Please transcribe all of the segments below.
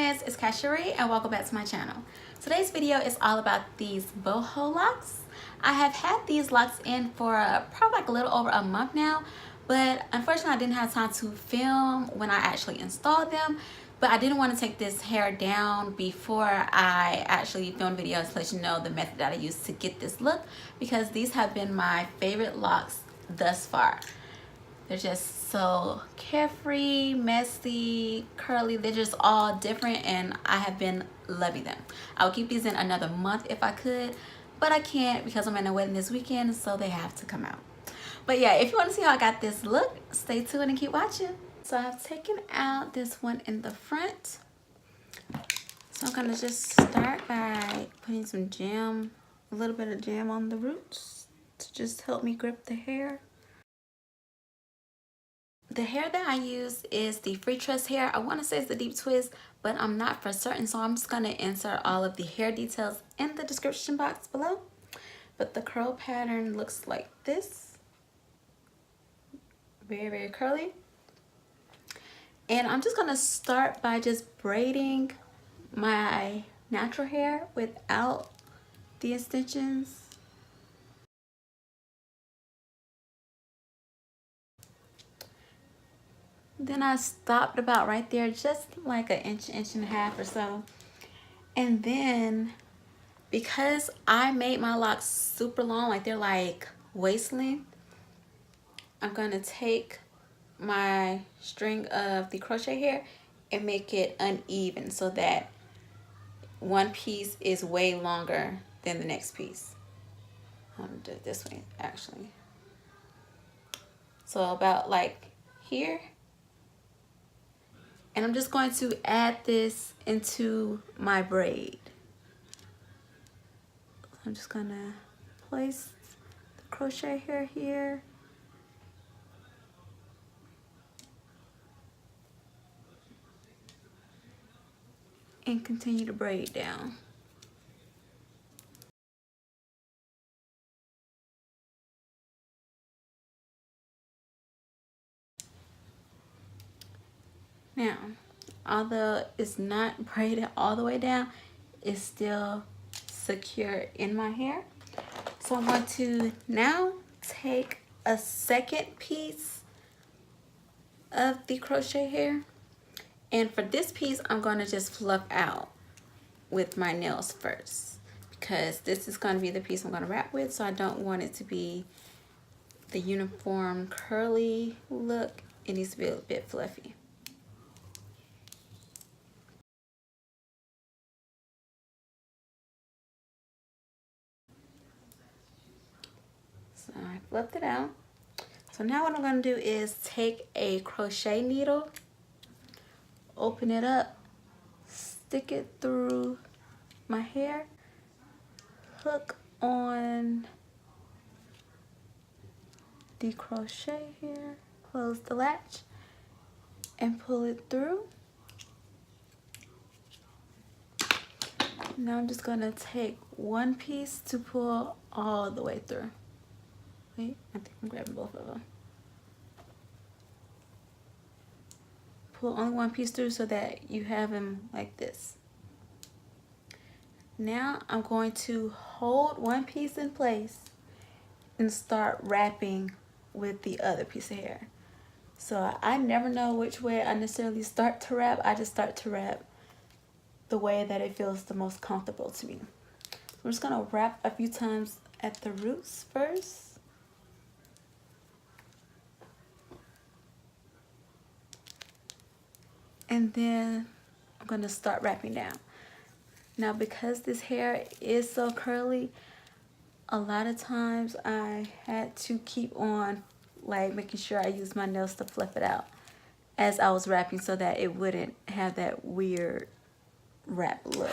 Modelones, it's Casharee and welcome back to my channel. Today's video is all about these boho locks. I have had these locks in for probably like a little over a month now, but unfortunately I didn't have time to film when I actually installed them. But I didn't want to take this hair down before I actually film videos to let you know the method that I used to get this look, because these have been my favorite locks thus far. They're just so carefree, messy, curly. They're just all different and I have been loving them. I would keep these in another month if I could, but I can't because I'm in a wedding this weekend, so they have to come out. But yeah, if you want to see how I got this look, stay tuned and keep watching. So I've taken out this one in the front. So I'm gonna just start by putting some jam, a little bit of jam on the roots to just help me grip the hair. The hair that I use is the Freetress hair. I want to say it's the deep twist, but I'm not for certain, so I'm just going to insert all of the hair details in the description box below. But the curl pattern looks like this. Very, very curly. And I'm just going to start by just braiding my natural hair without the extensions. Then I stopped about right there, just like an inch, inch and a half or so. And then, because I made my locks super long, like they're like waist length, I'm gonna take my string of the crochet hair and make it uneven so that one piece is way longer than the next piece. I'm gonna do it this way actually. So about like here. And I'm just going to add this into my braid. I'm just gonna place the crochet hair here. And continue to braid down. Now, although it's not braided all the way down, it's still secure in my hair. So I'm going to now take a second piece of the crochet hair. And for this piece, I'm going to just fluff out with my nails first, because this is going to be the piece I'm going to wrap with. So I don't want it to be the uniform curly look. It needs to be a bit fluffy. So I fluffed it out. So now what I'm going to do is take a crochet needle, open it up, stick it through my hair, hook on the crochet here, close the latch, and pull it through. Now I'm just going to take one piece to pull all the way through. Wait, I think I'm grabbing both of them. Pull only one piece through so that you have them like this. Now I'm going to hold one piece in place and start wrapping with the other piece of hair. So I never know which way I necessarily start to wrap. I just start to wrap the way that it feels the most comfortable to me. So I'm just gonna wrap a few times at the roots first. And then I'm gonna start wrapping down. Now, because this hair is so curly, a lot of times I had to keep on like making sure I use my nails to fluff it out as I was wrapping so that it wouldn't have that weird wrap look.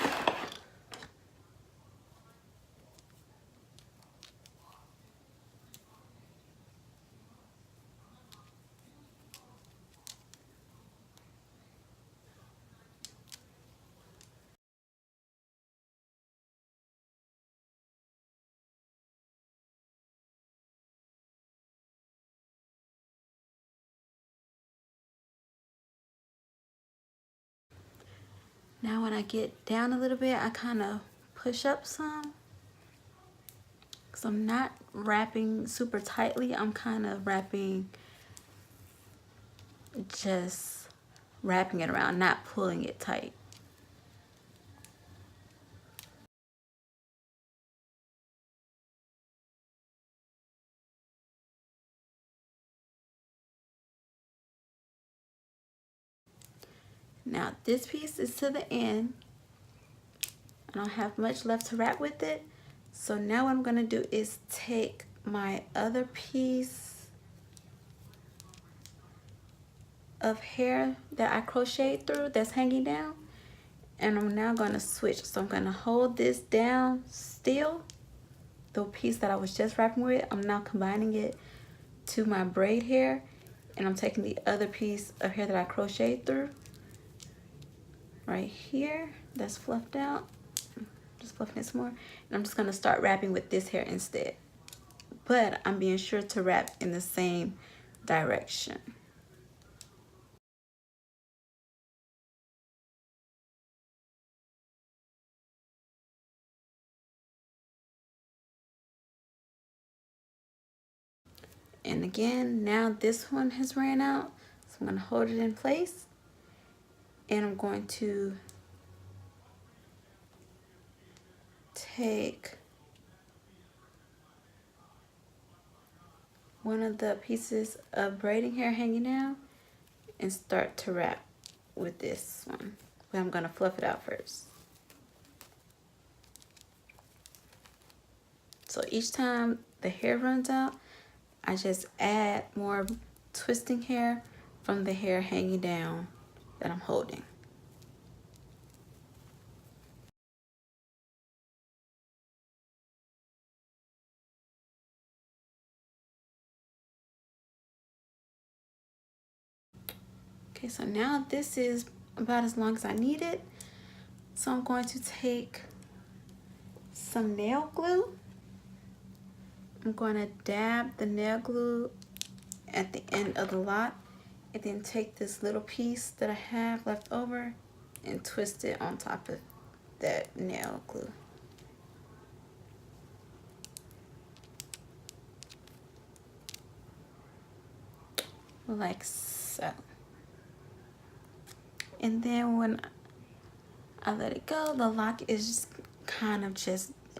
Now when I get down a little bit, I kind of push up some. So I'm not wrapping super tightly. I'm kind of just wrapping it around, not pulling it tight. Now this piece is to the end. I don't have much left to wrap with it. So now what I'm gonna do is take my other piece of hair that I crocheted through that's hanging down, and I'm now gonna switch. So I'm gonna hold this down still, the piece that I was just wrapping with. I'm now combining it to my braid hair, and I'm taking the other piece of hair that I crocheted through right here that's fluffed out, just fluffing it some more, and I'm just gonna start wrapping with this hair instead, but I'm being sure to wrap in the same direction. And again, now this one has ran out, so I'm gonna hold it in place, and I'm going to take one of the pieces of braiding hair hanging down and start to wrap with this one, but I'm gonna fluff it out first. So each time the hair runs out, I just add more twisting hair from the hair hanging down that I'm holding. Okay, so now this is about as long as I need it. So I'm going to take some nail glue. I'm going to dab the nail glue at the end of the lot, and then take this little piece that I have left over and twist it on top of that nail glue. Like so. And then when I let it go, the lock is just kind of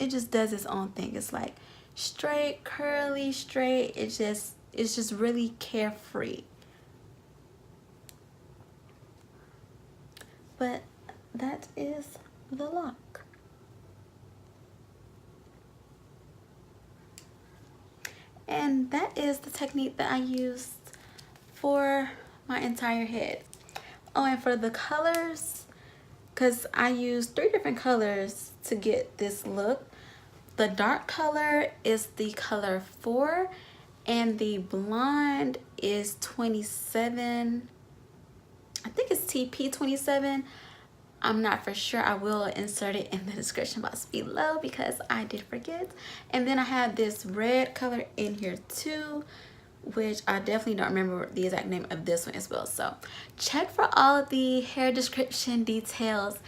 it just does its own thing. It's like straight, curly, straight. It's just really carefree. But that is the lock. And that is the technique that I used for my entire head. Oh, and for the colors, because I used 3 different colors to get this look. The dark color is the color 4, and the blonde is 27. I think it's TP 27. I'm not for sure. I will insert it in the description box below because I did forget. And then I have this red color in here too, which I definitely don't remember the exact name of this one as well. So check for all of the hair description details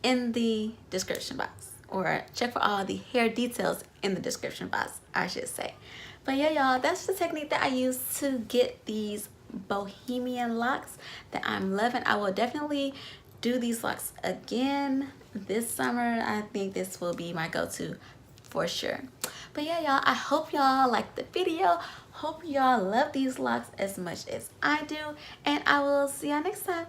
in the description box, or check for all the hair details in the description box, I should say. But yeah, y'all, that's the technique that I use to get these Bohemian locks that I'm loving. I will definitely do these locks again this summer. I think this will be my go-to for sure. But yeah, y'all, I hope y'all liked the video. Hope y'all love these locks as much as I do, and I will see y'all next time.